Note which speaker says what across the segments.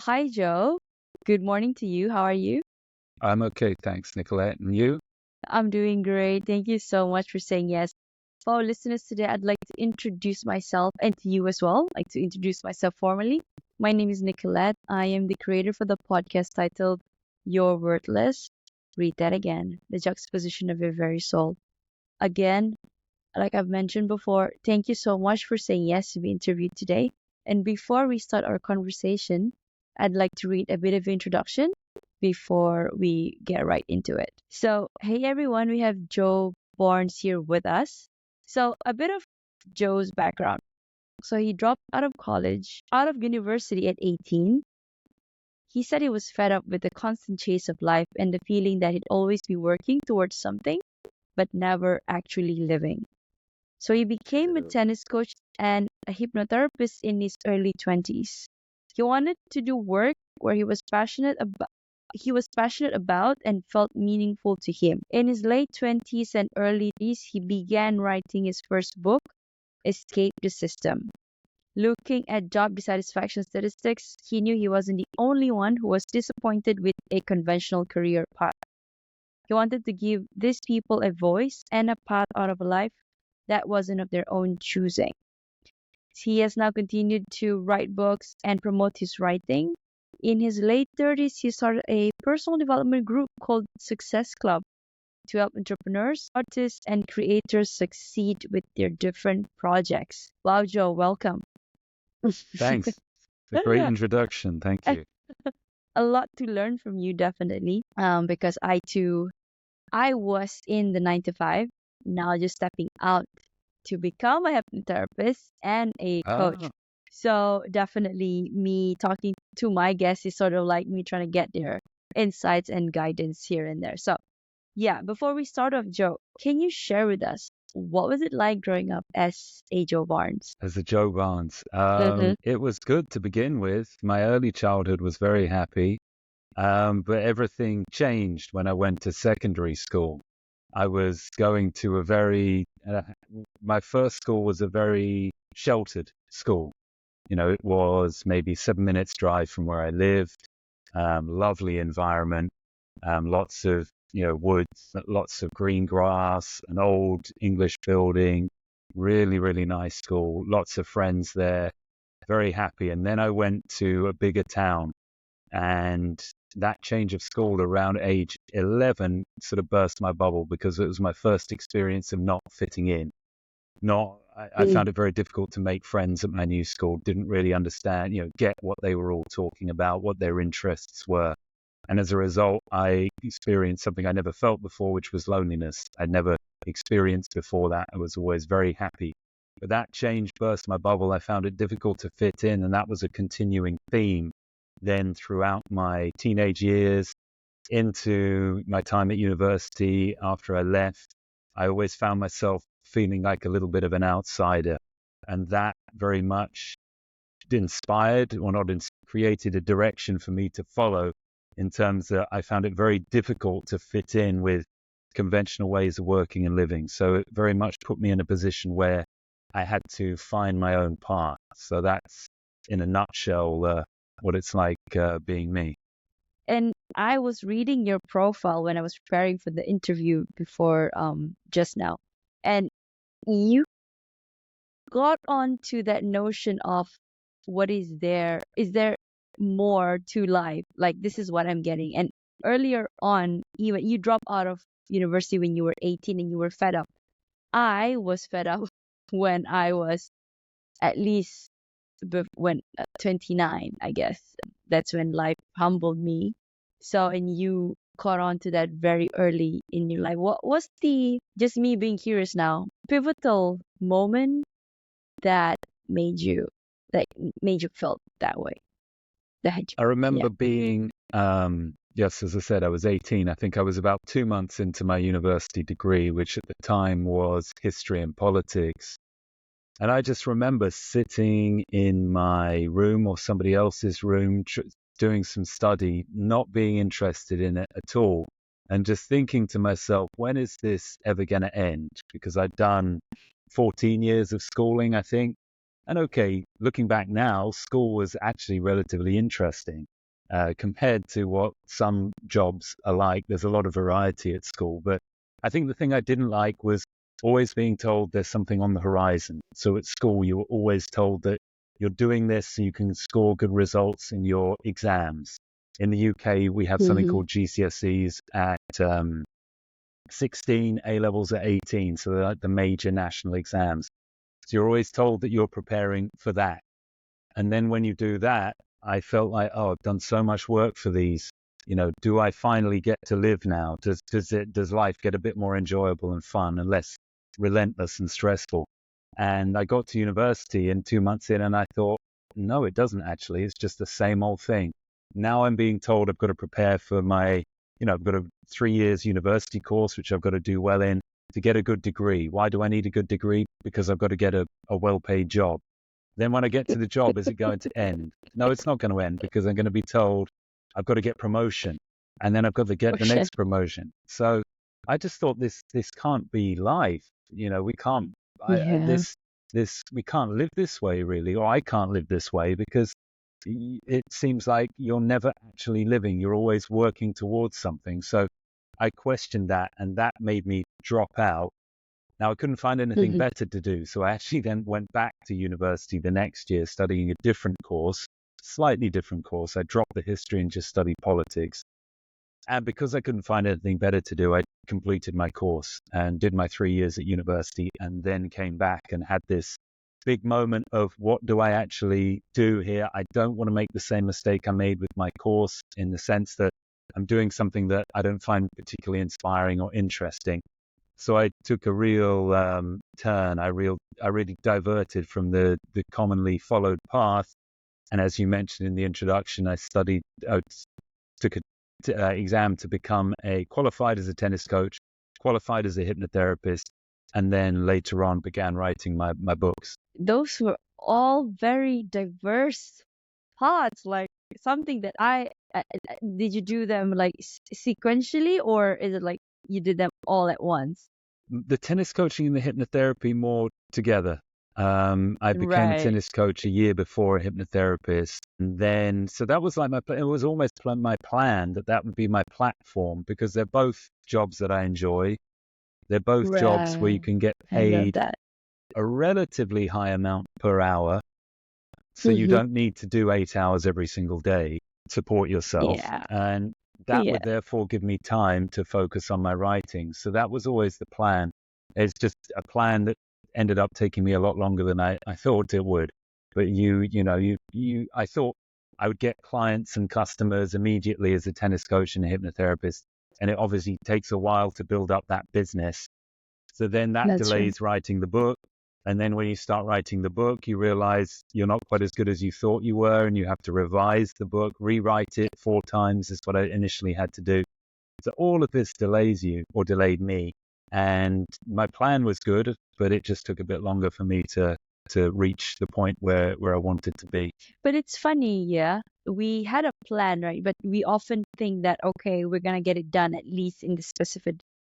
Speaker 1: Hi, Joe. Good morning to you. How are you?
Speaker 2: I'm okay, thanks, Nicolette. And you?
Speaker 1: I'm doing great. Thank you so much for saying yes. For our listeners today, I'd like to introduce myself and to you as well. I'd like to introduce myself formally. My name is Nicolette. I am the creator for the podcast titled You're Worthless. Read that again. The juxtaposition of your very soul. Again, like I've mentioned before, thank you so much for saying yes to be interviewed today. And before we start our conversation, I'd like to read a bit of introduction before we get right into it. So, hey everyone, we have Joe Barnes here with us. So, a bit of Joe's background. So, he dropped out of college, out of university at 18. He said he was fed up with the constant chase of life and the feeling that he'd always be working towards something, but never actually living. So he became a tennis coach and a hypnotherapist in his early 20s. He wanted to do work where he was passionate about and felt meaningful to him. In his late 20s and early 30s, he began writing his first book, Escape the System. Looking at job dissatisfaction statistics, he knew he wasn't the only one who was disappointed with a conventional career path. He wanted to give these people a voice and a path out of life that wasn't of their own choosing. He has now continued to write books and promote his writing. In his late 30s, he started a personal development group called Success Club to help entrepreneurs, artists, and creators succeed with their different projects. Wow, Joe, welcome.
Speaker 2: Thanks. It's a great introduction. Thank you.
Speaker 1: A lot to learn from you, definitely. Because I was in the 9 to 5, now just stepping out to become a hypnotherapist and a coach.
Speaker 2: Ah,
Speaker 1: So definitely me talking to my guests is sort of like me trying to get their insights and guidance here and there. So yeah, before we start off, Joe, can you share with us what was it like growing up as a Joe Barnes?
Speaker 2: as a Joe Barnes.
Speaker 1: Mm-hmm.
Speaker 2: It was good to begin with. My early childhood was very happy, but everything changed when I went to secondary school. I was going to my first school was a very sheltered school. It was maybe 7 minutes drive from where I lived. Lovely environment, lots of woods, lots of green grass, an old English building, really, really nice school, lots of friends there, very happy. And then I went to a bigger town, and that change of school around age 11 sort of burst my bubble because it was my first experience of not fitting in. I
Speaker 1: Mm.
Speaker 2: found it very difficult to make friends at my new school, didn't really understand, get what they were all talking about, what their interests were. And as a result, I experienced something I never felt before, which was loneliness. I'd never experienced before that. I was always very happy. But that change burst my bubble. I found it difficult to fit in, and that was a continuing theme then throughout my teenage years into my time at university after I left. I always found myself feeling like a little bit of an outsider. And that very much inspired or not created a direction for me to follow in terms that I found it very difficult to fit in with conventional ways of working and living. So it very much put me in a position where I had to find my own path. So that's in a nutshell what it's like being me.
Speaker 1: And I was reading your profile when I was preparing for the interview before just now. And you got onto that notion of what is there more to life, like this is what I'm getting. And earlier on, even you dropped out of university when you were 18 and you were fed up. I was fed up when I was at least when 29, I guess. That's when life humbled me. So, and you caught on to that very early in your life. What was the, just me being curious now, pivotal moment that made you that made you feel that way? That
Speaker 2: I
Speaker 1: yeah.
Speaker 2: remember being, yes, as I said, I was 18. I think I was about 2 months into my university degree, which at the time was history and politics. And I just remember sitting in my room or somebody else's room, doing some study, not being interested in it at all, and just thinking to myself, when is this ever going to end? Because I'd done 14 years of schooling, I think. And okay, looking back now, school was actually relatively interesting. compared to what some jobs are like. There's a lot of variety at school, but I think the thing I didn't like was always being told there's something on the horizon. So at school, you were always told that you're doing this so you can score good results in your exams. In the UK, we have something
Speaker 1: Mm-hmm.
Speaker 2: called GCSEs at 16, A levels at 18. So they're like the major national exams. So you're always told that you're preparing for that. And then when you do that, I felt like, oh, I've done so much work for these. Do I finally get to live now? Does life get a bit more enjoyable and fun and less relentless and stressful? And I got to university and 2 months in, and I thought, no, it doesn't actually. It's just the same old thing. Now I'm being told I've got to prepare for I've got a 3 years university course, which I've got to do well in to get a good degree. Why do I need a good degree? Because I've got to get a well-paid job. Then when I get to the job, is it going to end? No, it's not going to end because I'm going to be told I've got to get promotion, and then I've got to get
Speaker 1: Oh
Speaker 2: the
Speaker 1: shit.
Speaker 2: next promotion. So I just thought this can't be life. We can't
Speaker 1: Yeah.
Speaker 2: this we can't live this way really, or I can't live this way because it seems like you're never actually living. You're always working towards something. So I questioned that, and that made me drop out. Now, I couldn't find anything
Speaker 1: Mm-hmm.
Speaker 2: better to do, so I actually then went back to university the next year studying a different course, slightly different course. I dropped the history and just studied politics. And because I couldn't find anything better to do, I completed my course and did my 3 years at university and then came back and had this big moment of what do I actually do here? I don't want to make the same mistake I made with my course in the sense that I'm doing something that I don't find particularly inspiring or interesting. So I took a real turn. I really diverted from the commonly followed path. And as you mentioned in the introduction, took a exam to become a qualified as a tennis coach, qualified as a hypnotherapist, and then later on began writing my books.
Speaker 1: Those were all very diverse paths, like something that did you do them like sequentially, or is it like you did them all at once?
Speaker 2: The tennis coaching and the hypnotherapy more together. I became a
Speaker 1: Right.
Speaker 2: tennis coach a year before a hypnotherapist. And then, so that was like it was almost my plan that would be my platform because they're both jobs that I enjoy. They're both jobs where you
Speaker 1: Right.
Speaker 2: can get
Speaker 1: I love
Speaker 2: paid
Speaker 1: that.
Speaker 2: a relatively high amount per hour. So you
Speaker 1: Mm-hmm.
Speaker 2: don't need to do 8 hours every single day to support yourself.
Speaker 1: Yeah.
Speaker 2: And that
Speaker 1: Yeah.
Speaker 2: would therefore give me time to focus on my writing. So that was always the plan. It's just a plan that ended up taking me a lot longer than I thought it would. But I thought I would get clients and customers immediately as a tennis coach and a hypnotherapist. And it obviously takes a while to build up that business. So then that
Speaker 1: That's right.
Speaker 2: delays writing the book. And then when you start writing the book, you realize you're not quite as good as you thought you were, and you have to revise the book, rewrite it 4 times, is what I initially had to do. So all of this delays you, or delayed me. And my plan was good, but it just took a bit longer for me to reach the point where I wanted to be.
Speaker 1: But it's funny, yeah. We had a plan, right? But we often think that okay, we're gonna get it done at least in the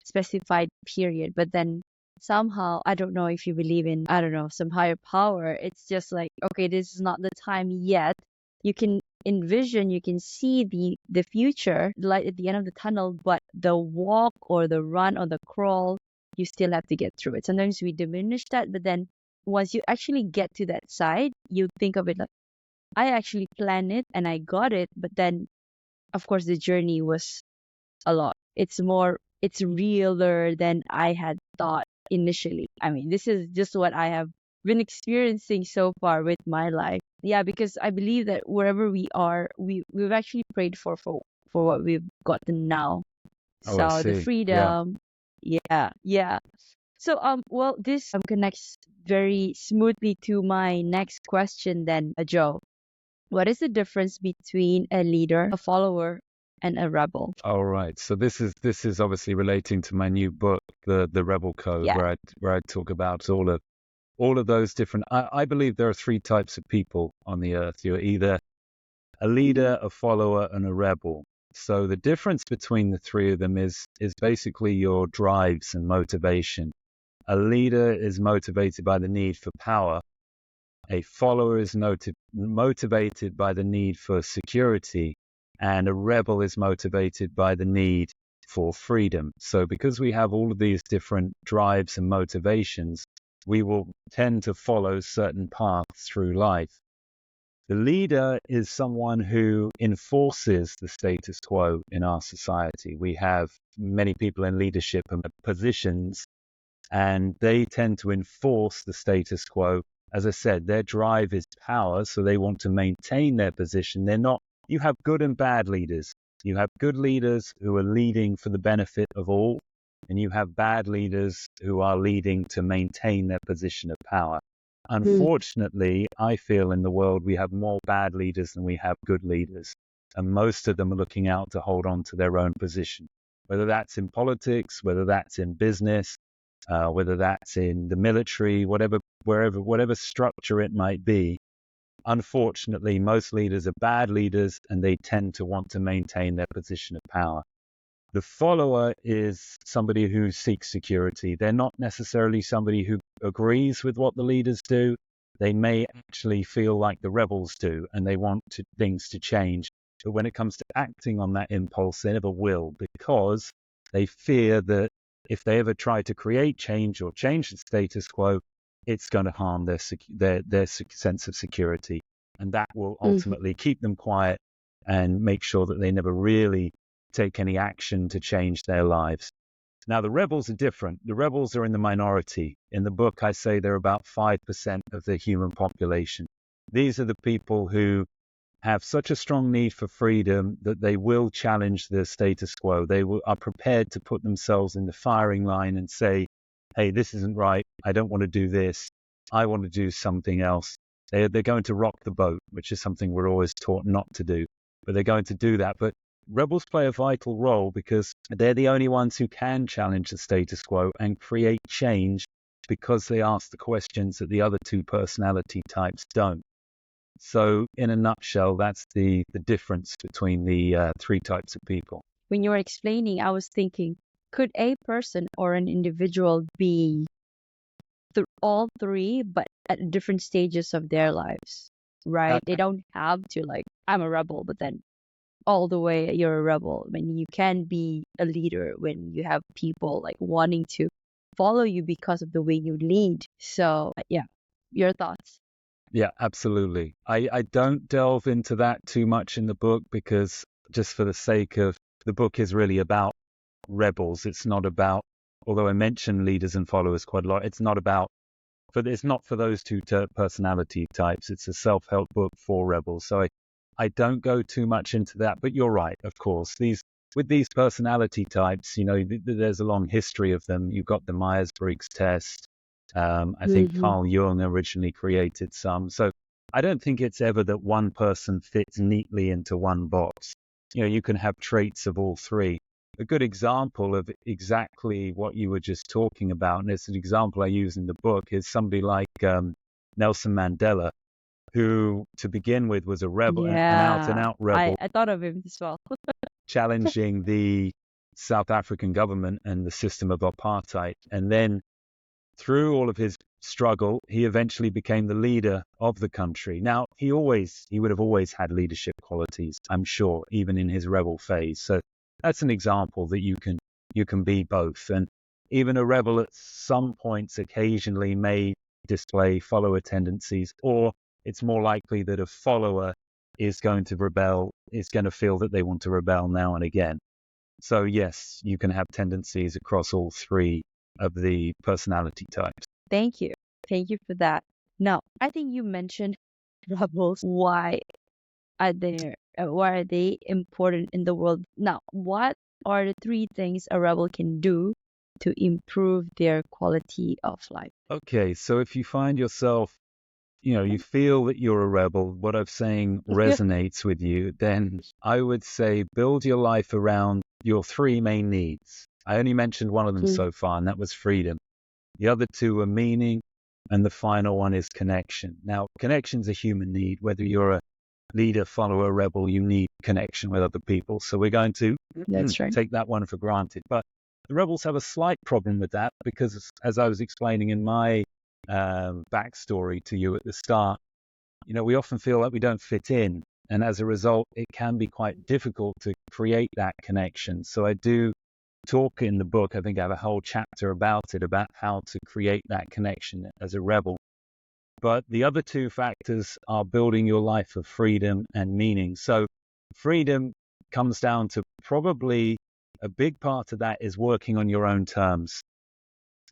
Speaker 1: specified period. But then somehow, I don't know if you believe in, I don't know, some higher power. It's just like, okay, this is not the time yet. You can envision, you can see the future, the light at the end of the tunnel, but the walk or the run or the crawl, you still have to get through it. Sometimes we diminish that, but then once you actually get to that side, you think of it like, I actually planned it and I got it, but then, of course, the journey was a lot. It's realer than I had thought initially. I mean, this is just what I have been experiencing so far with my life. Yeah, because I believe that wherever we are, we've actually prayed for what we've gotten now.
Speaker 2: Oh, I
Speaker 1: So the
Speaker 2: see. Yeah.
Speaker 1: freedom, yeah, yeah. So well, this connects very smoothly to my next question then, Joe. What is the difference between a leader, a follower, and a rebel?
Speaker 2: All right. So this is obviously relating to my new book, the Rebel Code,
Speaker 1: Yeah.
Speaker 2: where I talk about all of those different. I believe there are three types of people on the earth. You're either a
Speaker 1: Mhm.
Speaker 2: leader, a follower, and a rebel. So the difference between the three of them is basically your drives and motivation. A leader is motivated by the need for power. A follower is motivated by the need for security. and a rebel is motivated by the need for freedom. So because we have all of these different drives and motivations, we will tend to follow certain paths through life. The leader is someone who enforces the status quo in our society. We have many people in leadership positions, and they tend to enforce the status quo. As I said, their drive is power, so they want to maintain their position. You have good and bad leaders. You have good leaders who are leading for the benefit of all, and you have bad leaders who are leading to maintain their position of power. Unfortunately, I feel in the world we have more bad leaders than we have good leaders, and most of them are looking out to hold on to their own position, whether that's in politics, whether that's in business, whether that's in the military, whatever structure it might be. Unfortunately, most leaders are bad leaders, and they tend to want to maintain their position of power. The follower is somebody who seeks security. They're not necessarily somebody who agrees with what the leaders do. They may actually feel like the rebels do, and they want things to change. But when it comes to acting on that impulse, they never will, because they fear that if they ever try to create change or change the status quo, it's going to harm their sense of security. And that will ultimately keep them quiet and make sure that they never really take any action to change their lives. Now, the rebels are different. The rebels are in the minority. In the book, I say they're about 5% of the human population. These are the people who have such a strong need for freedom that they will challenge the status quo. Are prepared to put themselves in the firing line and say, hey, this isn't right. I don't want to do this. I want to do something else. They're going to rock the boat, which is something we're always taught not to do. But they're going to do that. But rebels play a vital role because they're the only ones who can challenge the status quo and create change, because they ask the questions that the other two personality types don't. So in a nutshell, that's the difference between the three types of people.
Speaker 1: When you were explaining, I was thinking, could a person or an individual be all three, but at different stages of their lives, right? They don't have to, like, I'm a rebel, but then all the way you're a rebel. I mean, you can be a leader when you have people like wanting to follow you because of the way you lead. So yeah, your thoughts?
Speaker 2: Yeah, absolutely. I don't delve into that too much in the book, because just for the sake of the book is really about rebels. It's not about, although I mention leaders and followers quite a lot, it's not for those two personality types. It's a self-help book for rebels. So I don't go too much into that, but you're right, of course. With these personality types, there's a long history of them. You've got the Myers-Briggs test. I think Carl Jung originally created some. So I don't think it's ever that one person fits neatly into one box. You can have traits of all three. A good example of exactly what you were just talking about, and it's an example I use in the book, is somebody like Nelson Mandela, who to begin with was a rebel, an out-and-out rebel.
Speaker 1: I thought of him as well.
Speaker 2: Challenging the South African government and the system of apartheid. And then through all of his struggle, he eventually became the leader of the country. Now, he would have always had leadership qualities, I'm sure, even in his rebel phase. So that's an example that you can be both. And even a rebel at some points occasionally may display follower tendencies, or it's more likely that a follower is going to rebel, is going to feel that they want to rebel now and again. So yes, you can have tendencies across all three of the personality types.
Speaker 1: Thank you. Thank you for that. Now, I think you mentioned rebels. Why are they important in the world? Now, what are the three things a rebel can do to improve their quality of life?
Speaker 2: Okay, so if you find yourself, you feel that you're a rebel, what I'm saying resonates with you, then I would say build your life around your three main needs. I only mentioned one of them so far, and that was freedom. The other two are meaning, and the final one is connection. Now, connection's a human need. Whether you're a leader, follower, rebel, you need connection with other people. So we're going to take that one for granted. But the rebels have a slight problem with that, because as I was explaining in my backstory to you at the start, we often feel like we don't fit in. And as a result, it can be quite difficult to create that connection. So I do talk in the book, I think I have a whole chapter about it, about how to create that connection as a rebel. But the other two factors are building your life of freedom and meaning. So freedom comes down to probably a big part of that is working on your own terms.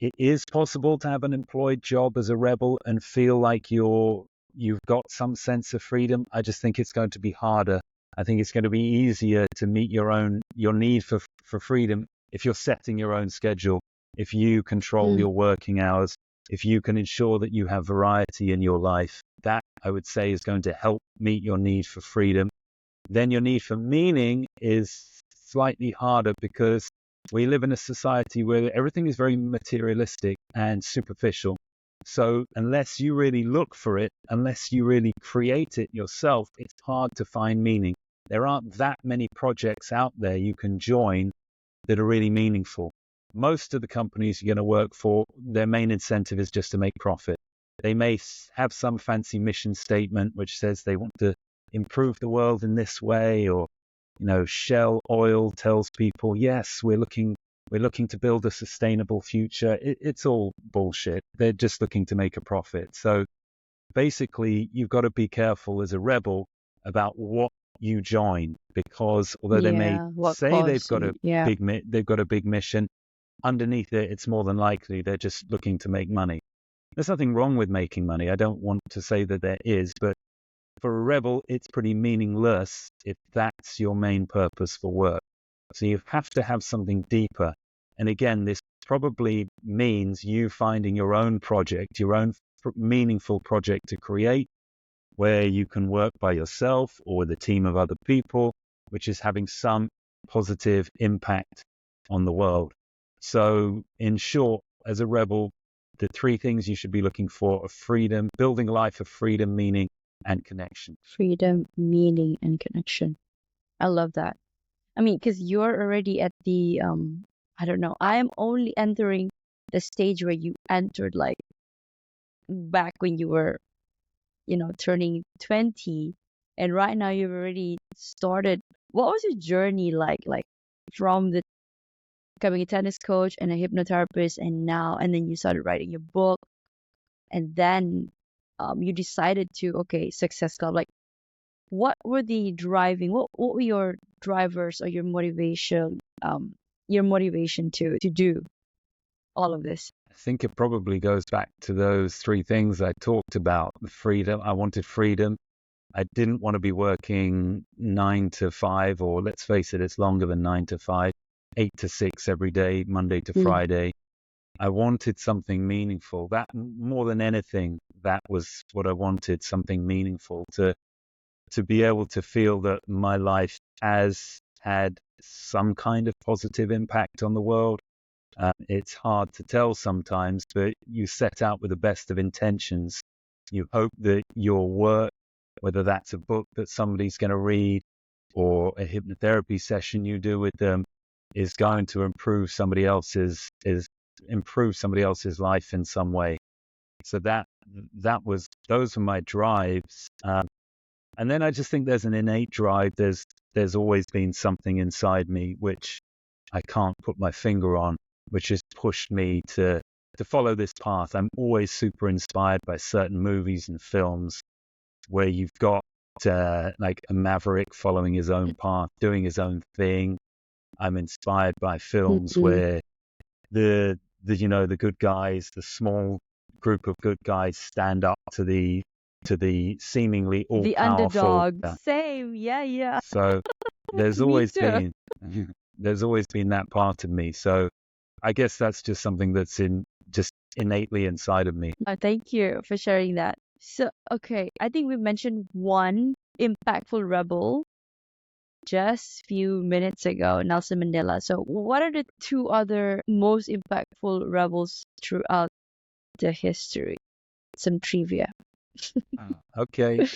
Speaker 2: It is possible to have an employed job as a rebel and feel like you've got some sense of freedom. I just think it's going to be harder. I think it's going to be easier to meet your need for freedom if you're setting your own schedule, if you control your working hours, if you can ensure that you have variety in your life. That, I would say, is going to help meet your need for freedom. Then your need for meaning is slightly harder because we live in a society where everything is very materialistic and superficial. So unless you really look for it, unless you really create it yourself, it's hard to find meaning. There aren't that many projects out there you can join that are really meaningful. Most of the companies you're going to work for, their main incentive is just to make profit. They may have some fancy mission statement which says they want to improve the world in this way, or Shell Oil tells people, yes, we're looking to build a sustainable future. It's all bullshit. They're just looking to make a profit. So basically, you've got to be careful as a rebel about what you join, because although they may
Speaker 1: Yeah, what
Speaker 2: say they've
Speaker 1: cause
Speaker 2: got
Speaker 1: you?
Speaker 2: a
Speaker 1: Yeah.
Speaker 2: big mission, underneath it, it's more than likely they're just looking to make money. There's nothing wrong with making money. I don't want to say that there is, but for a rebel, it's pretty meaningless if that's your main purpose for work. So you have to have something deeper. And again, this probably means you finding your own project, your own meaningful project to create, where you can work by yourself or with a team of other people, which is having some positive impact on the world. So in short, as a rebel, the three things you should be looking for are freedom, building a life of freedom, meaning, and connection.
Speaker 1: Freedom, meaning, and connection. I love that. I mean, because you're already at the I don't know. I am only entering the stage where you entered, like back when you were, turning 20, and right now you've already started. What was your journey like from the becoming a tennis coach and a hypnotherapist, and then you started writing your book, and then you decided to, okay, Success Club. Like, what were the driving? What were your drivers or your motivation to do all of this?
Speaker 2: I think it probably goes back to those three things I talked about. The freedom. I wanted freedom. I didn't want to be working 9 to 5, or let's face it, it's longer than 9 to 5, 8 to 6 every day, Monday to
Speaker 1: Mm.
Speaker 2: Friday. I wanted something meaningful. That, more than anything, that was what I wanted, something meaningful, to be able to feel that my life has had some kind of positive impact on the world. It's hard to tell sometimes, but you set out with the best of intentions. You hope that your work, whether that's a book that somebody's going to read or a hypnotherapy session you do with them, is going to improve somebody else's life in some way. So those were my drives. And then I just think there's an innate drive. There's always been something inside me which I can't put my finger on, which has pushed me to follow this path. I'm always super inspired by certain movies and films where you've got like a maverick following his own path, doing his own thing. I'm inspired by films
Speaker 1: Mm-mm.
Speaker 2: where the good guys, the small group of good guys, stand up to the seemingly all
Speaker 1: The
Speaker 2: powerful.
Speaker 1: underdog. Same. Yeah, yeah.
Speaker 2: So there's
Speaker 1: Me
Speaker 2: always
Speaker 1: too.
Speaker 2: been there's always been that part of me. So I guess that's just something that's just innately inside of me.
Speaker 1: Thank you for sharing that. So, okay, I think we mentioned one impactful rebel just few minutes ago, Nelson Mandela. So, what are the two other most impactful rebels throughout the history? Some trivia.
Speaker 2: Okay.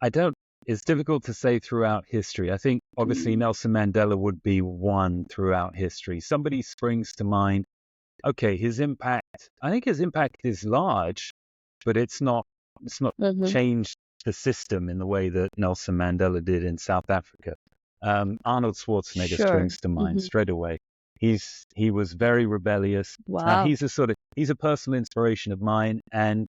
Speaker 2: I don't, it's difficult to say throughout history. I think obviously Nelson Mandela would be one throughout history. Somebody springs to mind. Okay, I think his impact is large, but it's not
Speaker 1: Mm-hmm.
Speaker 2: changed the system in the way that Nelson Mandela did in South Africa. Arnold Schwarzenegger
Speaker 1: Sure.
Speaker 2: springs to mind
Speaker 1: Hmm.
Speaker 2: straight away. He was very rebellious.
Speaker 1: Wow.
Speaker 2: He's a personal inspiration of mine, and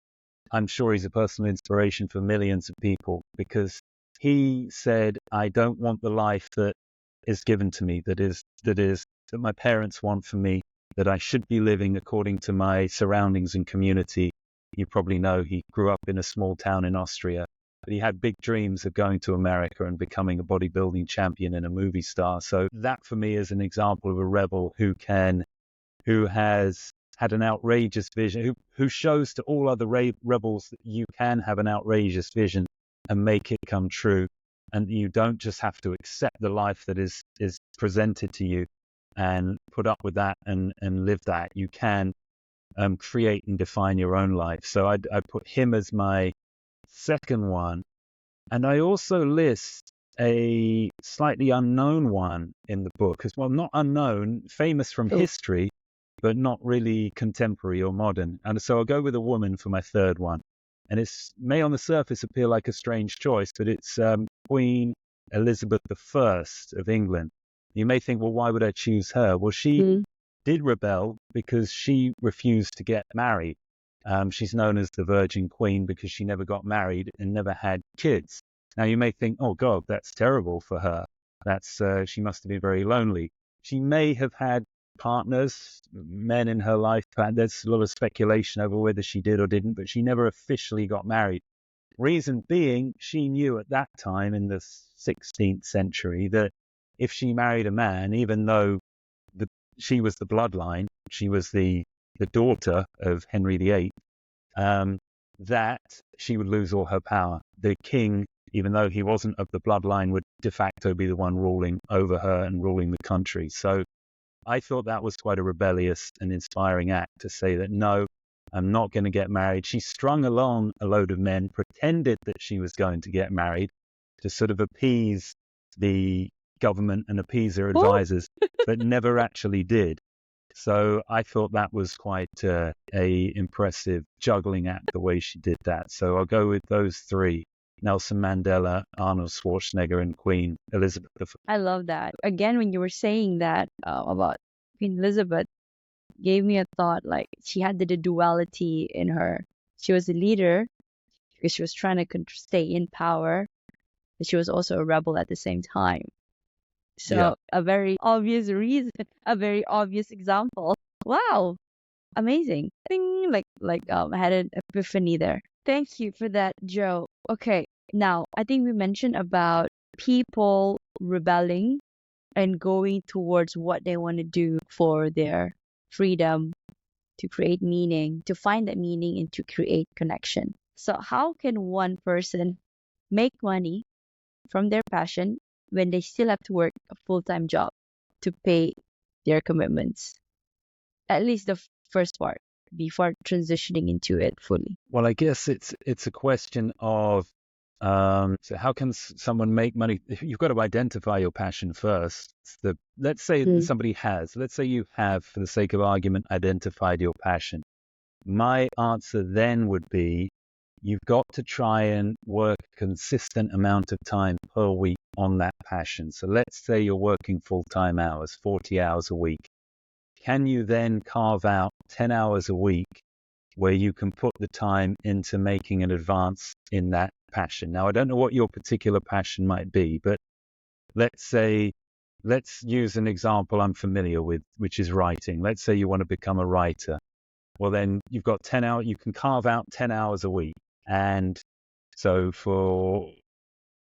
Speaker 2: I'm sure he's a personal inspiration for millions of people, because he said, I don't want the life that is given to me, that my parents want for me, that I should be living according to my surroundings and community. You probably know he grew up in a small town in Austria, but he had big dreams of going to America and becoming a bodybuilding champion and a movie star. So that for me is an example of a rebel who has had an outrageous vision, who shows to all other rebels that you can have an outrageous vision and make it come true. And you don't just have to accept the life that is presented to you and put up with that and live that. You can create and define your own life. So I put him as my second one. And I also list a slightly unknown one in the book as well. Not unknown, famous from
Speaker 1: Oh.
Speaker 2: history, but not really contemporary or modern. And so I'll go with a woman for my third one. And it may on the surface appear like a strange choice, but it's Queen Elizabeth I of England. You may think, well, why would I choose her? Well, she did rebel because she refused to get married. She's known as the Virgin Queen because she never got married and never had kids. Now, you may think, oh, God, that's terrible for her. She must have been very lonely. She may have had partners, men in her life. There's a lot of speculation over whether she did or didn't, but she never officially got married. Reason being, she knew at that time in the 16th century that if she married a man, even though she was the bloodline, she was the daughter of Henry VIII, that she would lose all her power. The king, even though he wasn't of the bloodline, would de facto be the one ruling over her and ruling the country. So I thought that was quite a rebellious and inspiring act to say that, no, I'm not going to get married. She strung along a load of men, pretended that she was going to get married to sort of appease the government and appease her advisors, but never actually did. So I thought that was quite a impressive juggling act, the way she did that. So I'll go with those three: Nelson Mandela, Arnold Schwarzenegger, and Queen Elizabeth I.
Speaker 1: I love that. Again, when you were saying that about Queen Elizabeth, gave me a thought like she had the duality in her. She was a leader because she was trying to stay in power, but she was also a rebel at the same time. So
Speaker 2: Yeah.
Speaker 1: a very obvious reason, a very obvious example. Wow, amazing. Ding, I had an epiphany there. Thank you for that, Joe. Okay, now I think we mentioned about people rebelling and going towards what they want to do for their freedom, to create meaning, to find that meaning and to create connection. So how can one person make money from their passion when they still have to work a full-time job to pay their commitments? At least the first part before transitioning into it fully.
Speaker 2: Well, I guess it's a question of so how can someone make money? You've got to identify your passion first. Let's say let's say you have, for the sake of argument, identified your passion. My answer then would be, you've got to try and work a consistent amount of time per week on that passion. So let's say you're working full-time hours, 40 hours a week. Can you then carve out 10 hours a week where you can put the time into making an advance in that passion? Now, I don't know what your particular passion might be, but let's use an example I'm familiar with, which is writing. Let's say you want to become a writer. Well, then you've got 10 hours, you can carve out 10 hours a week. And so for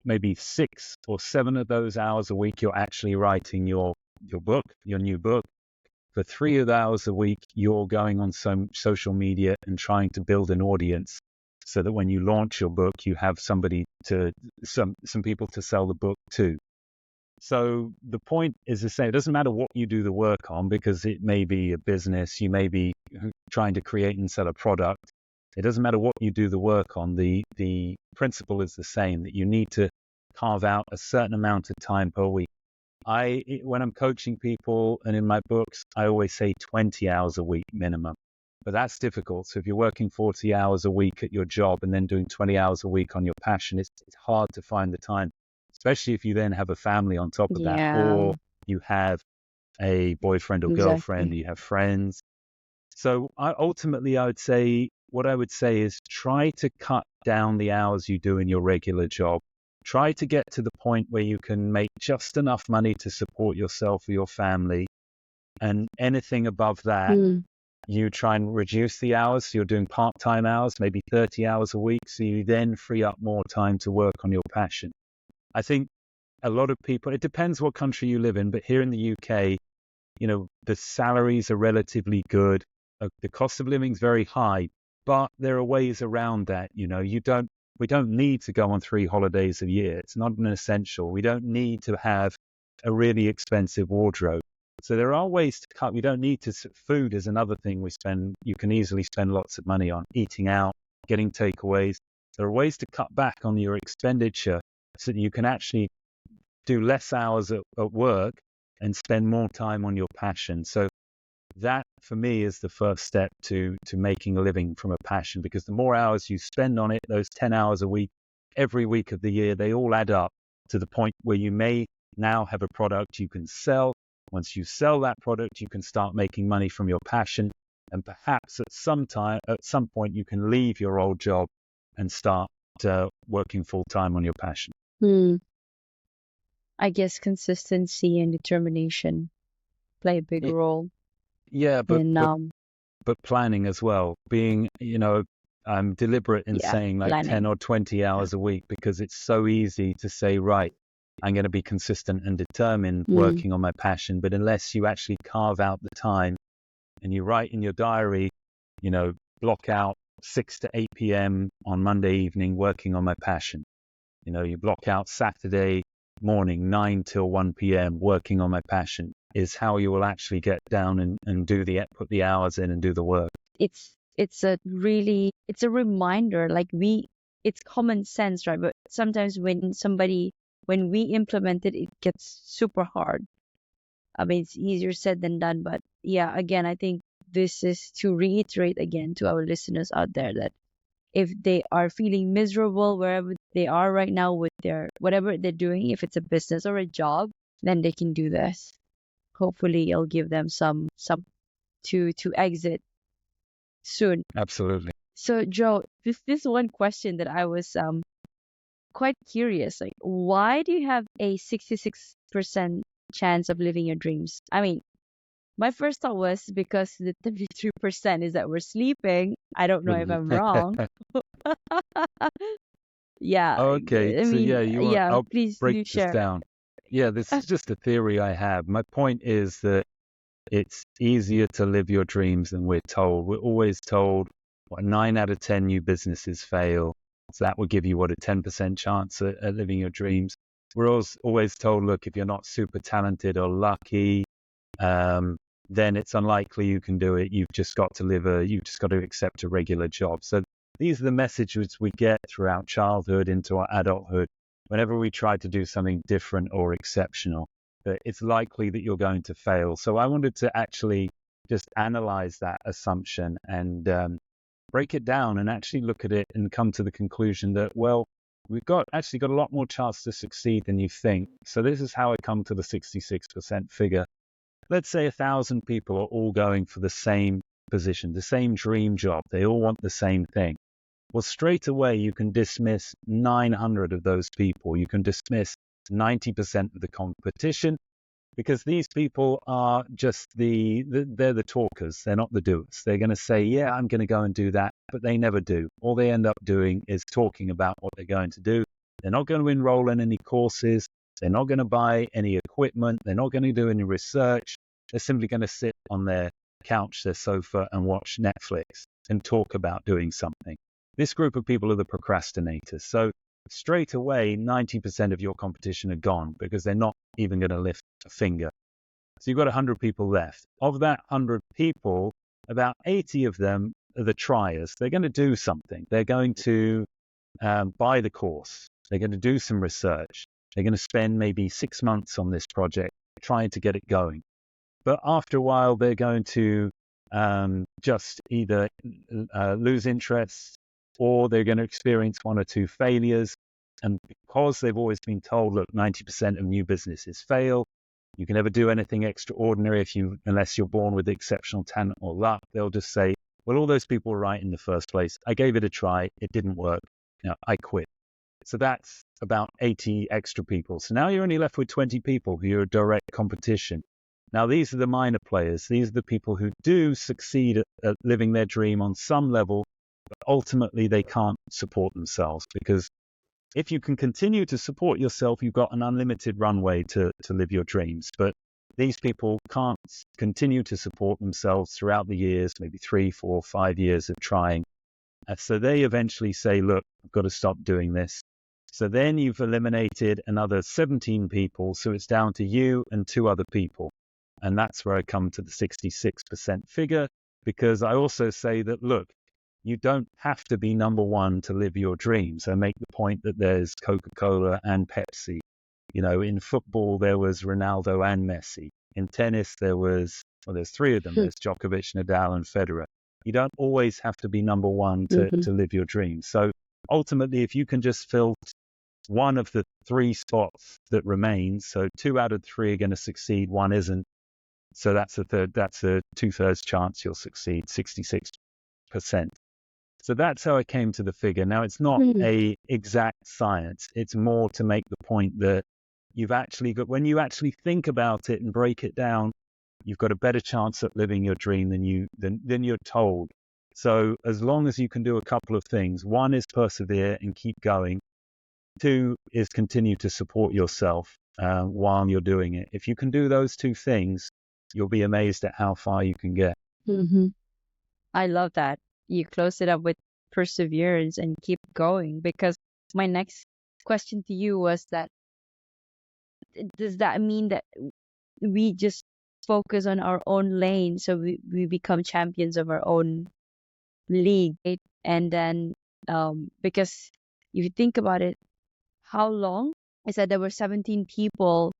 Speaker 2: maybe 6 or 7 of those hours a week, you're actually writing your book, your new book. For 3 of the hours a week, you're going on some social media and trying to build an audience so that when you launch your book, you have some people to sell the book to. So the point is the same. It doesn't matter what you do the work on, because it may be a business, you may be trying to create and sell a product. It doesn't matter what you do the work on. The principle is the same, that you need to carve out a certain amount of time per week. When I'm coaching people and in my books, I always say 20 hours a week minimum. But that's difficult. So if you're working 40 hours a week at your job and then doing 20 hours a week on your passion, it's hard to find the time, especially if you then have a family on top of that,
Speaker 1: Yeah,
Speaker 2: or you have a boyfriend or girlfriend,
Speaker 1: exactly.
Speaker 2: you have friends. So ultimately, what I would say is try to cut down the hours you do in your regular job. Try to get to the point where you can make just enough money to support yourself or your family. And anything above that,
Speaker 1: Hmm.
Speaker 2: you try and reduce the hours. So you're doing part-time hours, maybe 30 hours a week. So you then free up more time to work on your passion. I think a lot of people, it depends what country you live in, but here in the UK, the salaries are relatively good. The cost of living is very high, but there are ways around that. We don't need to go on 3 holidays a year. It's not an essential. We don't need to have a really expensive wardrobe. So there are ways to cut. We don't need to, food is another thing you can easily spend lots of money on, eating out, getting takeaways. There are ways to cut back on your expenditure so that you can actually do less hours at work and spend more time on your passion. So that for me is the first step to making a living from a passion, because the more hours you spend on it, those 10 hours a week, every week of the year, they all add up to the point where you may now have a product you can sell. Once you sell that product, you can start making money from your passion. And perhaps at some point, you can leave your old job and start working full time on your passion.
Speaker 1: Hmm. I guess consistency and determination play a big
Speaker 2: Y-
Speaker 1: role
Speaker 2: Yeah,
Speaker 1: in
Speaker 2: but planning as well, being, I'm deliberate in
Speaker 1: yeah,
Speaker 2: saying like 10
Speaker 1: planning.
Speaker 2: or 20
Speaker 1: Yeah.
Speaker 2: hours a week, because it's so easy to say, right, I'm going to be consistent and determined
Speaker 1: Mm.
Speaker 2: working on my passion. But unless you actually carve out the time and you write in your diary, you know, block out 6 to 8 p.m. on Monday evening working on my passion. You block out Saturday morning, 9 till 1 p.m. working on my passion, is how you will actually get down and put the hours in and do the work.
Speaker 1: It's a reminder, like it's common sense, right? But sometimes when we implement it, it gets super hard. I mean, it's easier said than done, but yeah, again, I think this is to reiterate again to our listeners out there that if they are feeling miserable wherever they are right now with their whatever they're doing, if it's a business or a job, then they can do this. Hopefully it'll give them some to exit soon.
Speaker 2: Absolutely.
Speaker 1: So Joe, this one question that I was quite curious, like why do you have a 66% chance of living your dreams? I mean, my first thought was because the 33% is that we're sleeping. I don't know if I'm wrong. Yeah,
Speaker 2: Okay,
Speaker 1: I
Speaker 2: so
Speaker 1: mean,
Speaker 2: yeah,
Speaker 1: yeah,
Speaker 2: I'll
Speaker 1: please
Speaker 2: break
Speaker 1: do
Speaker 2: this
Speaker 1: share.
Speaker 2: down. Yeah, this is just a theory I have. My point is that it's easier to live your dreams than we're told. We're always told, 9 out of 10 new businesses fail. So that would give you, a 10% chance at living your dreams. We're always told, look, if you're not super talented or lucky, um, then it's unlikely you can do it. You've just got to accept a regular job. So these are the messages we get throughout childhood into our adulthood whenever we try to do something different or exceptional. But it's likely that you're going to fail. So I wanted to actually just analyze that assumption and break it down and actually look at it and come to the conclusion that, well, we've actually got a lot more chance to succeed than you think. So this is how I come to the 66% figure. Let's say 1,000 people are all going for the same position, the same dream job. They all want the same thing. Well, straight away, you can dismiss 900 of those people. You can dismiss 90% of the competition, because these people are just they're the talkers. They're not the doers. They're going to say, yeah, I'm going to go and do that, but they never do. All they end up doing is talking about what they're going to do. They're not going to enroll in any courses. They're not going to buy any equipment. They're not going to do any research. They're simply going to sit on their couch, their sofa, and watch Netflix and talk about doing something. This group of people are the procrastinators. So straight away, 90% of your competition are gone, because they're not even going to lift a finger. So you've got 100 people left. Of that 100 people, about 80 of them are the triers. They're going to do something. They're going to buy the course. They're going to do some research. They're going to spend maybe 6 months on this project trying to get it going. But after a while, they're going to just either lose interest, or they're going to experience one or two failures. And because they've always been told, look, 90% of new businesses fail, you can never do anything extraordinary unless you're born with exceptional talent or luck, they'll just say, well, all those people were right in the first place. I gave it a try. It didn't work. I quit. So that's about 80 extra people. So now you're only left with 20 people who are direct competition. Now, these are the minor players. These are the people who do succeed at living their dream on some level, but ultimately they can't support themselves, because if you can continue to support yourself, you've got an unlimited runway to live your dreams. But these people can't continue to support themselves throughout the years, maybe 3, 4, 5 years of trying. So they eventually say, look, I've got to stop doing this. So then you've eliminated another 17 people. So it's down to you and 2 other people. And that's where I come to the 66% figure, because I also say that, look, you don't have to be number one to live your dreams. I make the point that there's Coca-Cola and Pepsi. In football, there was Ronaldo and Messi. In tennis, there's 3 of them. There's Djokovic, Nadal, and Federer. You don't always have to be number one to live your dreams. So ultimately, if you can just fill one of the 3 spots that remain, so 2 out of 3 are going to succeed, 1 isn't. So that's a 2/3 chance you'll succeed, 66%. So that's how I came to the figure. Now, it's not a exact science. It's more to make the point that you've actually got, when you actually think about it and break it down, you've got a better chance at living your dream than you're told. So as long as you can do a couple of things, 1 is persevere and keep going. 2 is continue to support yourself while you're doing it. If you can do those 2 things, you'll be amazed at how far you can get.
Speaker 1: I love that. You close it up with perseverance and keep going, because my next question to you was that, does that mean that we just focus on our own lane, so we become champions of our own league, right? And then because if you think about it, how long? I said there were 17 people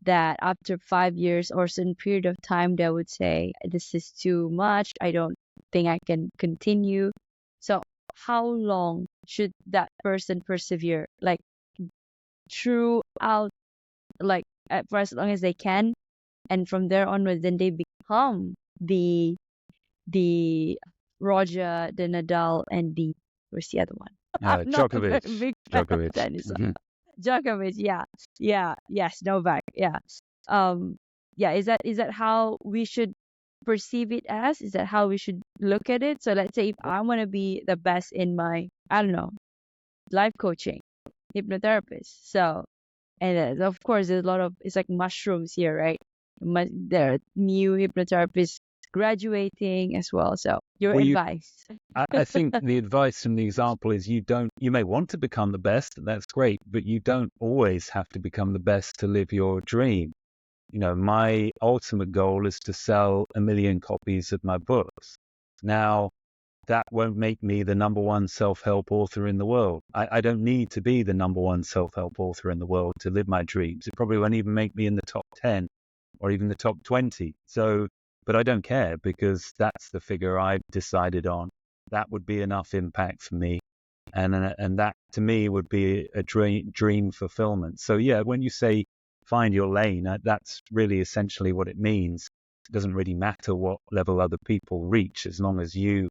Speaker 1: that after 5 years or certain period of time, they would say, this is too much. I don't think I can continue. So how long should that person persevere? Like throughout, like for as long as they can, and from there onwards, then they become the Roger, the Nadal, and where's the other one? I'm not a very
Speaker 2: Djokovic.
Speaker 1: big fan of tennis. Djokovic, yes, Novak, yeah. Yeah, is that how we should perceive it as? Is that how we should look at it? So let's say if I want to be the best in my, I don't know, life coaching, hypnotherapist. So, and of course, there's a lot of, it's like mushrooms here, right? There are new hypnotherapists graduating as well. So your advice.
Speaker 2: I think the advice from the example is you may want to become the best, that's great, but you don't always have to become the best to live your dream. My ultimate goal is to sell 1 million copies of my books. Now, that won't make me the number 1 self-help author in the world. I don't need to be the number 1 self-help author in the world to live my dreams. It probably won't even make me in the top 10 or even the top 20. But I don't care, because that's the figure I've decided on. That would be enough impact for me. And that to me would be a dream fulfillment. So yeah, when you say find your lane, that's really essentially what it means. It doesn't really matter what level other people reach, as long as you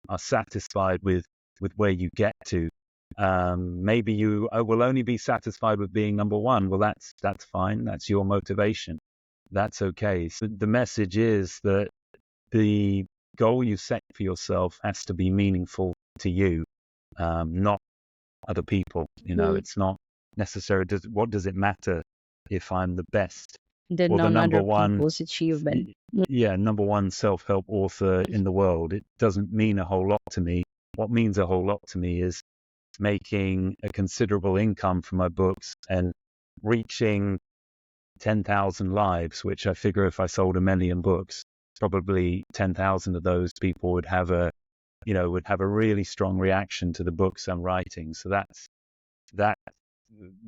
Speaker 2: are satisfied with where you get to. Maybe you will only be satisfied with being number 1. Well, that's fine. That's your motivation. That's okay. So the message is that the goal you set for yourself has to be meaningful to you, not other people. It's not necessary. What does it matter if I'm the best or the number 1
Speaker 1: people's achievement?
Speaker 2: number 1 self-help author in the world? It doesn't mean a whole lot to me. What means a whole lot to me is making a considerable income from my books and reaching 10,000 lives, which I figure if I sold 1 million books, probably 10,000 of those people would have a really strong reaction to the books I'm writing. So that's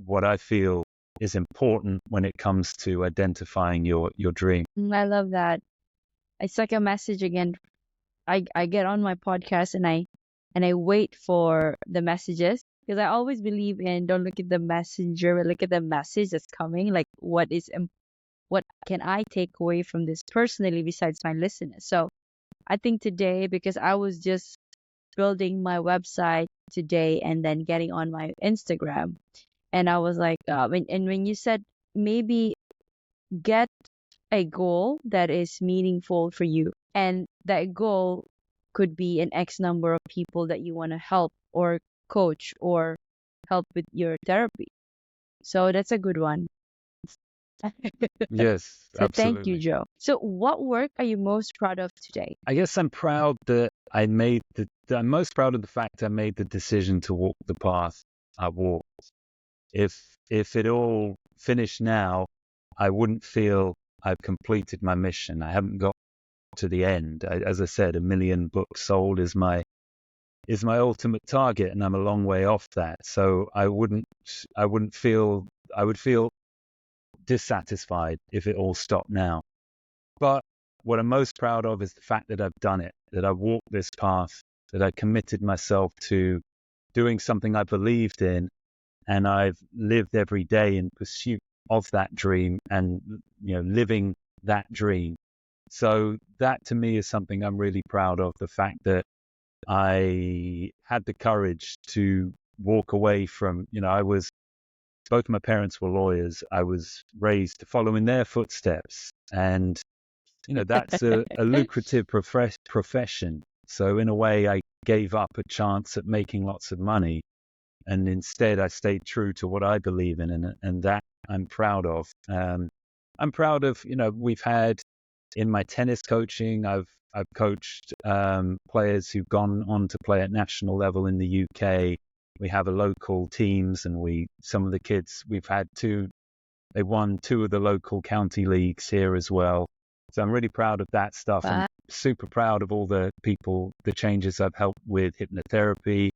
Speaker 2: what I feel is important when it comes to identifying your dream.
Speaker 1: I love that. It's like a message again I get on my podcast and I wait for the messages because I always believe in don't look at the messenger, but look at the message that's coming. Like what can I take away from this personally besides my listeners? So I think today, because I was just building my website today and then getting on my Instagram, and I was like, when you said maybe get a goal that is meaningful for you, and that goal could be an X number of people that you want to help or coach or help with your therapy. So that's a good one.
Speaker 2: Yes,
Speaker 1: So thank you,
Speaker 2: absolutely.
Speaker 1: Joe. So what work are you most proud of today?
Speaker 2: I guess I'm proud that I'm most proud of the fact I made the decision to walk the path I walked. If it all finished now, I wouldn't feel I've completed my mission. I haven't got to the end. As I said, 1 million books sold is my ultimate target, and I'm a long way off that. So I wouldn't feel I would feel dissatisfied if it all stopped now. But what I'm most proud of is the fact that I've done it, that I walked this path, that I committed myself to doing something I believed in, and I've lived every day in pursuit of that dream and living that dream. So that to me is something I'm really proud of, the fact that I had the courage to walk away from, both my parents were lawyers. I was raised to follow in their footsteps. And, that's a lucrative profession. So in a way, I gave up a chance at making lots of money. And instead, I stayed true to what I believe in. And that I'm proud of. I'm proud of, we've had in my tennis coaching, I've coached players who've gone on to play at national level in the UK. We have a local teams, and some of the kids we've had they won 2 of the local county leagues here as well. So I'm really proud of that stuff. I'm
Speaker 1: Wow.
Speaker 2: super proud of all the changes I've helped with hypnotherapy.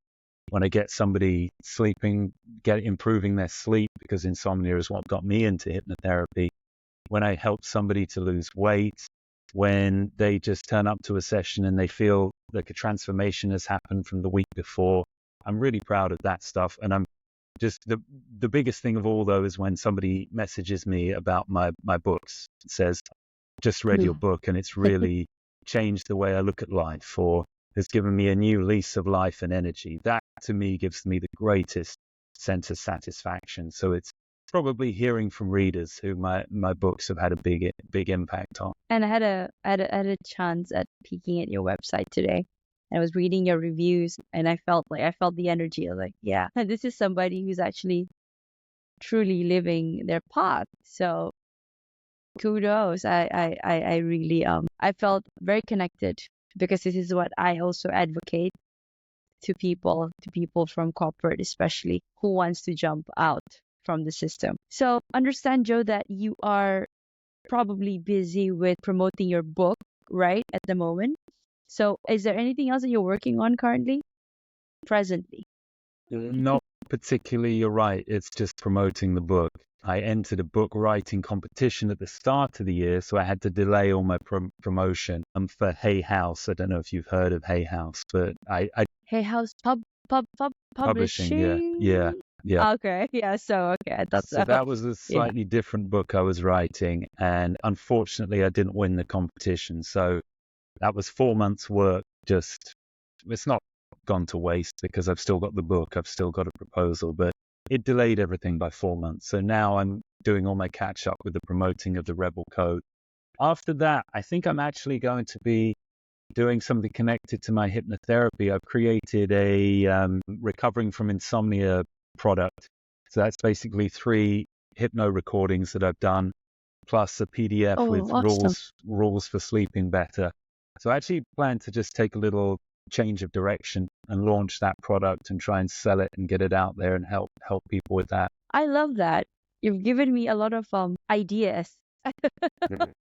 Speaker 2: When I get somebody sleeping, improving their sleep, because insomnia is what got me into hypnotherapy. When I help somebody to lose weight, when they just turn up to a session and they feel like a transformation has happened from the week before. I'm really proud of that stuff. And I'm just the biggest thing of all, though, is when somebody messages me about my books, says, just read your book and it's really changed the way I look at life, or has given me a new lease of life and energy. That to me gives me the greatest sense of satisfaction. So it's probably hearing from readers who my books have had a big impact on.
Speaker 1: And I had a chance at peeking at your website today. I was reading your reviews and I felt the energy. I was like, yeah, this is somebody who's actually truly living their path. So kudos. I really I felt very connected because this is what I also advocate to people from corporate especially who wants to jump out from the system. So understand, Joe, that you are probably busy with promoting your book, right, at the moment. So is there anything else that you're working on currently, presently?
Speaker 2: Not particularly, you're right. It's just promoting the book. I entered a book writing competition at the start of the year, so I had to delay all my promotion. For Hay House. I don't know if you've heard of Hay House, but I
Speaker 1: Hey, how's
Speaker 2: publishing, yeah, yeah,
Speaker 1: publishing?
Speaker 2: yeah.
Speaker 1: Okay, yeah, so okay, I thought
Speaker 2: So
Speaker 1: so.
Speaker 2: that was a
Speaker 1: Yeah.
Speaker 2: slightly different book I was writing, and unfortunately, I didn't win the competition. So that was 4 months' work. Just it's not gone to waste because I've still got the book, I've still got a proposal, but it delayed everything by 4 months. So now I'm doing all my catch up with the promoting of the Rebel Code. After that, I think I'm actually going to be doing something connected to my hypnotherapy. I've created a recovering from insomnia product. So that's basically 3 hypno recordings that I've done, plus a PDF
Speaker 1: Oh,
Speaker 2: with
Speaker 1: awesome.
Speaker 2: rules for sleeping better. So I actually plan to just take a little change of direction and launch that product and try and sell it and get it out there and help people with that.
Speaker 1: I love that. You've given me a lot of ideas.
Speaker 2: Mhm.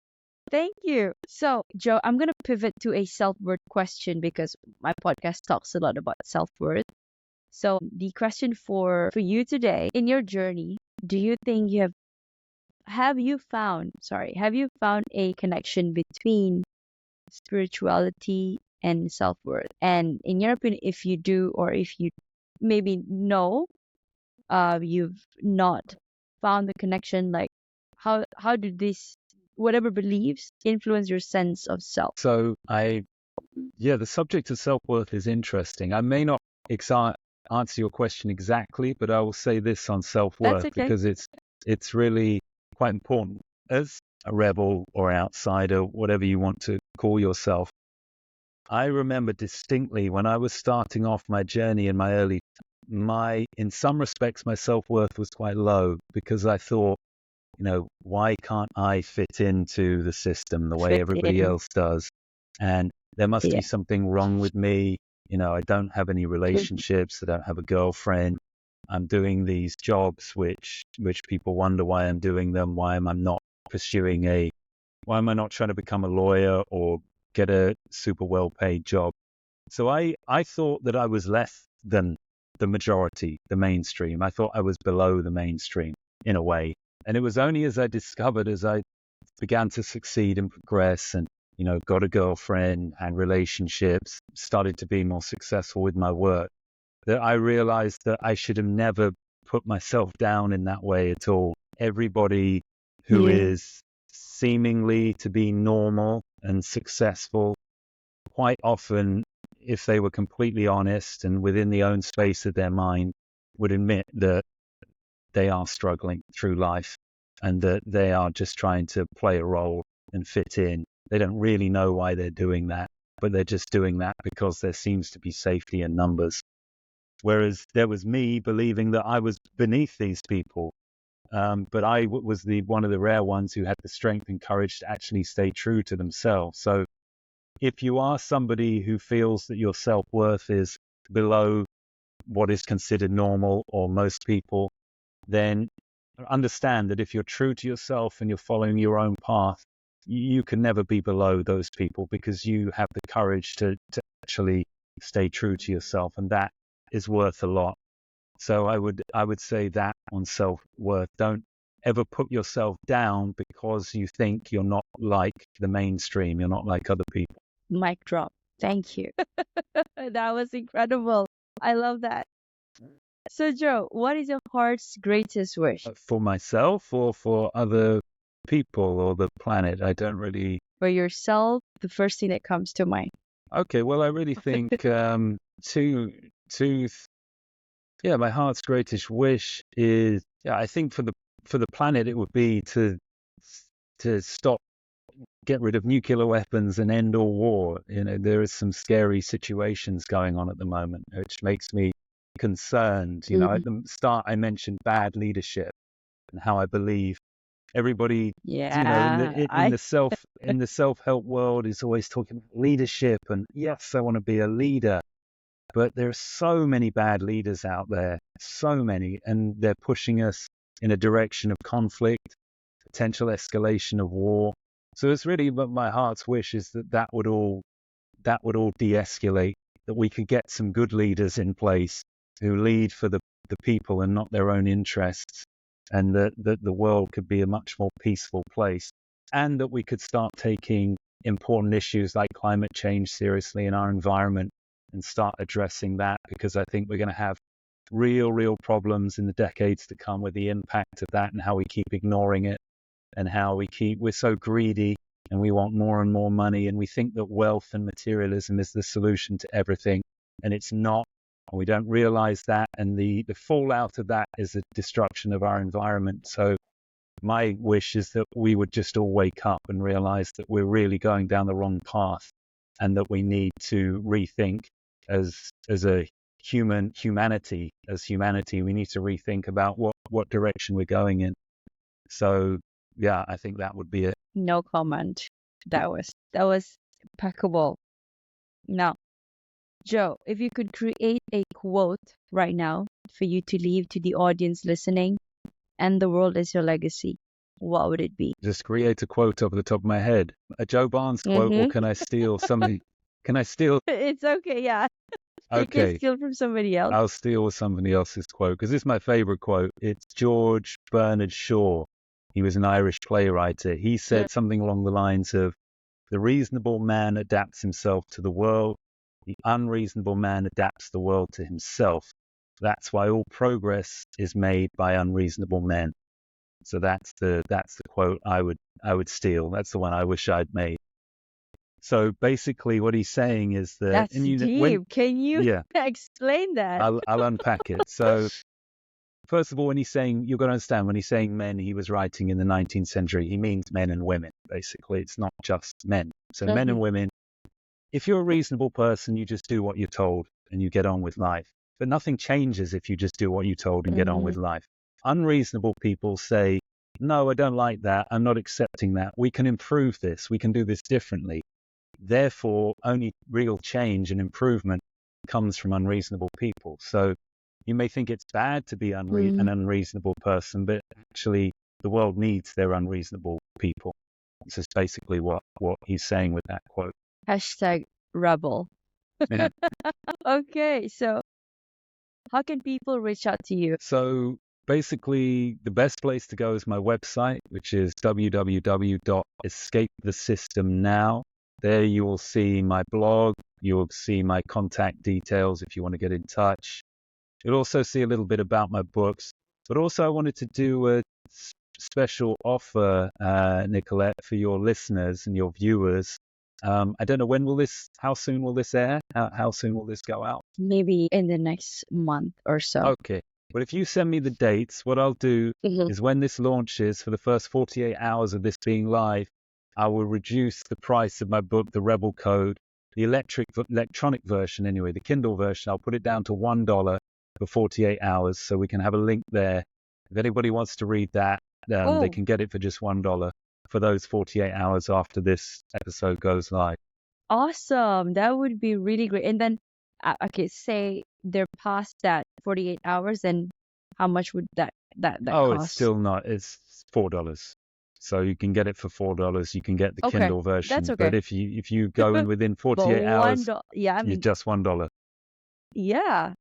Speaker 1: Thank you. So, Joe, I'm going to pivot to a self-worth question because my podcast talks a lot about self-worth. So, the question for you today, in your journey, do you think have you found a connection between spirituality and self-worth. And in your opinion, if you do, or if you maybe know, you've not found the connection, like how do these whatever beliefs influence your sense of self?
Speaker 2: So the subject of self-worth is interesting. I may not answer your question exactly, but I will say this on
Speaker 1: That's
Speaker 2: self-worth
Speaker 1: okay.
Speaker 2: because it's really quite important. As a rebel or outsider, whatever you want to call yourself, I remember distinctly when I was starting off my journey in in some respects, my self-worth was quite low because I thought, why can't I fit into the system the way
Speaker 1: Fit
Speaker 2: everybody
Speaker 1: in.
Speaker 2: else does? And there must be
Speaker 1: Yeah.
Speaker 2: something wrong with me. I don't have any relationships. I don't have a girlfriend. I'm doing these jobs which people wonder why I'm doing them. Why am I not trying to become a lawyer or get a super well paid job? So I thought that I was less than the majority, the mainstream. I thought I was below the mainstream in a way. And it was only as I began to succeed and progress and, got a girlfriend and relationships, started to be more successful with my work, that I realized that I should have never put myself down in that way at all. Everybody who
Speaker 1: Yeah.
Speaker 2: is seemingly to be normal and successful, quite often, if they were completely honest and within the own space of their mind, would admit that they are struggling through life and that they are just trying to play a role and fit in. They don't really know why they're doing that, but they're just doing that because there seems to be safety in numbers. Whereas there was me believing that I was beneath these people. But was one of the rare ones who had the strength and courage to actually stay true to themselves. So if you are somebody who feels that your self-worth is below what is considered normal or most people, then understand that if you're true to yourself and you're following your own path, you can never be below those people because you have the courage to actually stay true to yourself, and that is worth a lot. So I would say that on self-worth, don't ever put yourself down because you think you're not like the mainstream, you're not like other people.
Speaker 1: Mic drop. Thank you. That was incredible. I love that. So, Joe, what is your heart's greatest wish?
Speaker 2: For myself or for other people or the planet, I don't really.
Speaker 1: For yourself, the first thing that comes to mind.
Speaker 2: Okay, well, I really think two two yeah, my heart's greatest wish is, yeah, I think for the planet it would be to get rid of nuclear weapons and end all war. There is some scary situations going on at the moment, which makes me concerned. At
Speaker 1: Mhm.
Speaker 2: the start I mentioned bad leadership and how I believe everybody,
Speaker 1: Yeah, I
Speaker 2: in the self-help world is always talking about leadership, and yes, I want to be a leader. But there are so many bad leaders out there, so many, and they're pushing us in a direction of conflict, potential escalation of war. So it's really, but my heart's wish is that would all de-escalate, that we could get some good leaders in place who lead for the people and not their own interests, and that the world could be a much more peaceful place, and that we could start taking important issues like climate change seriously in our environment and start addressing that, because I think we're going to have real problems in the decades to come with the impact of that and how we keep ignoring it, and how we're so greedy and we want more and more money, and we think that wealth and materialism is the solution to everything, and it's not. And we don't realize that, and the fallout of that is the destruction of our environment. So my wish is that we would just all wake up and realize that we're really going down the wrong path, and that we need to rethink as a humanity, we need to rethink about what direction we're going in. So yeah, I think that would be it.
Speaker 1: no comment. That was impeccable. Now, Joe, if you could create a quote right now for you to leave to the audience listening and the world as your legacy, what would it be?
Speaker 2: Just create a quote off the top of my head. A Joe Barnes quote, or
Speaker 1: Mm-hmm.
Speaker 2: can I steal something? Can I steal?
Speaker 1: It's okay, yeah. You can
Speaker 2: Okay,
Speaker 1: steal from somebody else.
Speaker 2: I'll steal somebody else's quote because this is my favorite quote. It's George Bernard Shaw. He was an Irish playwright. He
Speaker 1: Yeah.
Speaker 2: said something along the lines of, The reasonable man adapts himself to the world. The unreasonable man adapts the world to himself. That's why all progress is made by unreasonable men. So that's the quote I would steal. That's the one I wish I'd made. So basically, what he's saying is that,
Speaker 1: That's
Speaker 2: and
Speaker 1: deep. Can you
Speaker 2: yeah,
Speaker 1: explain that?
Speaker 2: I'll unpack it. So first of all, when he's saying, you've got to understand, when he's saying men, he was writing in the 19th century. He means men and women. Basically, it's not just men. So men and women. If you're a reasonable person, you just do what you're told and you get on with life. But nothing changes if you just do what you're told and get on with life. Unreasonable people say, no, I don't like that. I'm not accepting that. We can improve this. We can do this differently. Therefore, only real change and improvement comes from unreasonable people. So you may think it's bad to be an unreasonable person, but actually the world needs their unreasonable people. This is basically what he's saying with that quote.
Speaker 1: Hashtag rebel.
Speaker 2: Yeah.
Speaker 1: Okay, so how can people reach out to you?
Speaker 2: So basically, the best place to go is my website, which is www.escapethesystemnow. There you will see my blog. You will see my contact details if you want to get in touch. You'll also see a little bit about my books. But also, I wanted to do a special offer, Nicolette, for your listeners and your viewers. I don't know how soon will this air? How soon will this go out?
Speaker 1: Maybe in the next month or so.
Speaker 2: Okay. But if you send me the dates, what I'll do is when this launches, for the first 48 hours of this being live, I will reduce the price of my book, The Rebel Code, the electronic version anyway, the Kindle version. I'll put it down to $1 for 48 hours so we can have a link there. If anybody wants to read that, they can get it for just $1 for those 48 hours after this episode goes live.
Speaker 1: Awesome. That would be really great. And then, okay, say they're past that 48 hours, then how much would that cost?
Speaker 2: It's still not. It's $4. So you can get it for $4. You can get the Kindle version.
Speaker 1: That's okay.
Speaker 2: But if you go in within 48 hours,
Speaker 1: yeah,
Speaker 2: it's just $1.
Speaker 1: Yeah.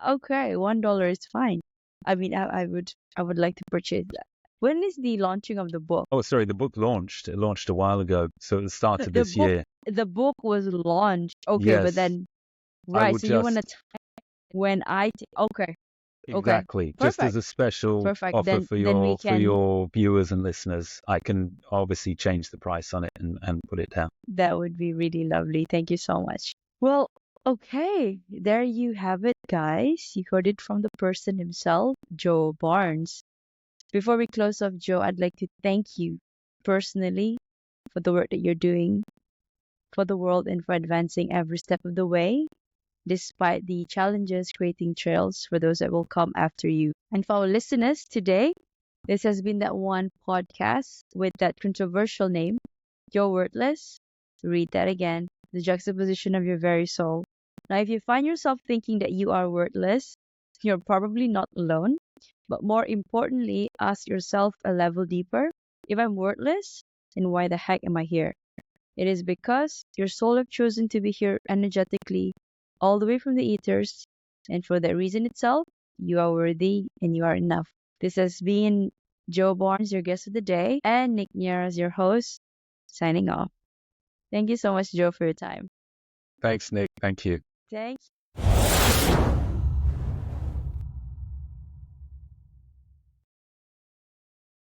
Speaker 1: Okay, $1 is fine. I mean, I would like to purchase that. When is the launching of the book?
Speaker 2: Oh, sorry, the book launched. It launched a while ago, so at the start of this year.
Speaker 1: The book was launched. Okay,
Speaker 2: yes.
Speaker 1: But then, right? So you want to when okay.
Speaker 2: Exactly.
Speaker 1: Okay.
Speaker 2: Just as a special offer for your viewers and listeners, I can obviously change the price on it and put it down.
Speaker 1: That would be really lovely. Thank you so much. Well, okay. There you have it, guys. You heard it from the person himself, Joe Barnes. Before we close off, Joe, I'd like to thank you personally for the work that you're doing for the world and for advancing every step of the way, despite the challenges, creating trails for those that will come after you. And for our listeners today, this has been that one podcast with that controversial name, You're Worthless. Read that again, the juxtaposition of your very soul. Now, if you find yourself thinking that you are worthless, you're probably not alone. But more importantly, ask yourself a level deeper. If I'm worthless, then why the heck am I here? It is because your soul have chosen to be here energetically, all the way from the ethers, and for that reason itself, you are worthy and you are enough. This has been Joe Barnes, your guest of the day, and Nick Nieras, your host, signing off. Thank you so much, Joe, for your time.
Speaker 2: Thanks, Nick. Thank you.
Speaker 1: Thank